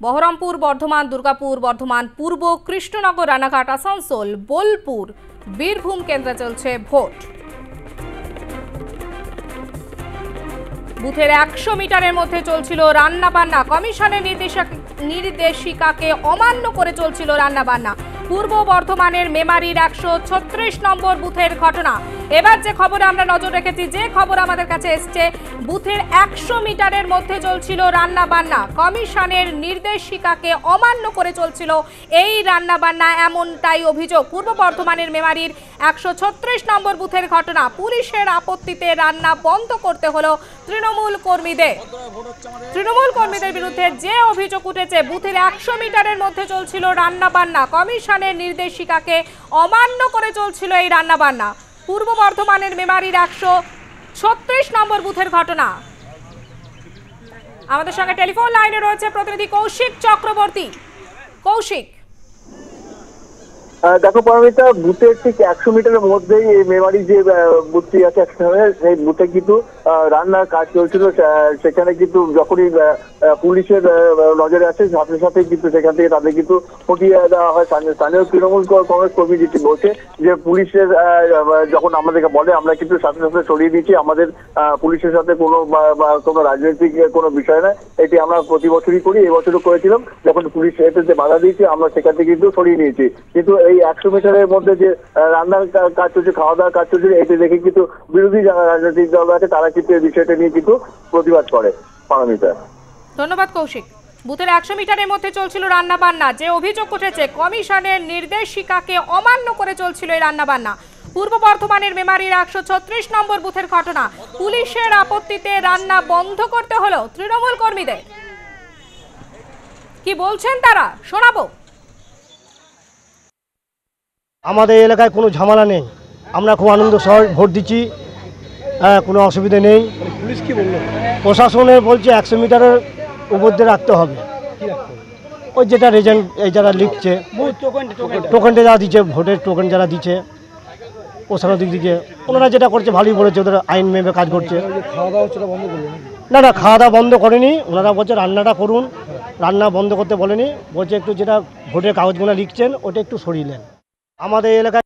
বহরমপুর, বর্ধমান, দুর্গাপুর, বর্ধমান পূর্ব, কৃষ্ণনগর, রানাঘাট, আসানসোল, বোলপুর, বীরভূম কেন্দ্রে চলছে ভোট। বুথের 100 মিটারের মধ্যে চলছিল রান্নাবান্না। কমিশনের নির্দেশিকাকে অমান্য করে চলছিল রান্নাবান্না। পূর্ব বর্ধমানের মেমারির 136 নম্বর বুথের ঘটনা। এবার যে খবরে আমরা নজর রেখেছি, যে খবর আমাদের কাছে এসছে, বুথের 100 মিটারের মধ্যে চলছিল রান্নাবান্না। কমিশনের নির্দেশিকাকে অমান্য করে চলছিল এই রান্নাবান্না, এমনটাই অভিযোগ। পূর্ব বর্ধমানের মেমারির 136 নম্বর বুথের ঘটনা। পুলিশের আপত্তিতে রান্না বন্ধ করতে হলো তৃণমূল কর্মীদের বিরুদ্ধে যে অভিযোগ উঠেছে, বুথের 100 মিটারের মধ্যে চলছিল রান্নাবান্না। কমিশনের নির্দেশিকাকে অমান্য করে চলছিল এই রান্নাবান্না। পূর্ব বর্ধমানের মেমারির 136 নম্বর বুথের ঘটনা। আমাদের সঙ্গে টেলিফোন লাইনে রয়েছে প্রতিনিধি কৌশিক চক্রবর্তী। কৌশিক, দেখো পরমিতা, বুথের ঠিক 100 মিটারের মধ্যেই এই মেমারি যে বুথটি আছে সেই বুথে কিন্তু রান্নার কাজ চলছিল। সেখানে কিন্তু যখনই পুলিশের নজরে আসে, সাথে সাথে কিন্তু সেখান থেকে তাদের কিন্তু হটিয়ে দেওয়া হয়। স্থানীয় তৃণমূল কংগ্রেস কর্মী যেটি বলছে যে পুলিশের যখন আমাদেরকে বলে, আমরা কিন্তু সাথে সাথে সরিয়ে দিয়েছি। আমাদের পুলিশের সাথে কোনো রাজনৈতিক কোনো বিষয় নয়, এটি আমরা প্রতি বছরই করি, এবছরও করেছিলাম। যখন পুলিশ এতে বাধা দিয়েছে, আমরা সেখান থেকে কিন্তু সরিয়ে নিয়েছি। কিন্তু এই 100 মিটারের মধ্যে যে রান্নার কাজ চলছে, খাওয়া দাওয়ার কাজ চলছে, এটি দেখে কিন্তু বিরোধী যারা রাজনৈতিক দল আছে তারা কিন্তু এই বিষয়টা নিয়ে কিন্তু প্রতিবাদ করে। ধন্যবাদ কৌশিক। বুথের 100 মিটারের মধ্যে চলছিল রান্নাবান্না। যে অভিযোগ উঠেছে, কমিশনের নির্দেশিকাকে অমান্য করে চলছিল এই রান্নাবান্না। পূর্ব বর্ধমানের মেমারির 136 নম্বর বুথের ঘটনা। পুলিশের আপত্তিতে রান্না বন্ধ করতে হলো তৃণমূল কর্মীদের। কি বলছেন তারা, শোনাবো। আমাদের এলাকায় কোনো ঝামেলা নেই, আমরা খুব আনন্দ সহ ভোট দিচ্ছি, কোনো অসুবিধা নেই। পুলিশ কি বললো? প্রশাসনের বলছে 100 মিটারের উপর দিয়ে রাখতে হবে। ওই যেটা রেজেন্ট এই যারা লিখছে, টোকেনটা যারা দিচ্ছে, ভোটের টোকেন যারা দিচ্ছে, প্রশাসনের দিক থেকে ওনারা যেটা করছে ভালোই বলেছে, ওদের আইন মেনে কাজ করছে। খাওয়া দাওয়া সেটা বন্ধ করলো না, খাওয়া দাওয়া বন্ধ করেনি। ওনারা বলছে রান্নাটা করুন, রান্না বন্ধ করতে বলেনি, বলছে একটু যেটা ভোটের কাগজগুলো লিখছেন ওটা একটু সরিয়ে নেন। আমাদের এলাকায়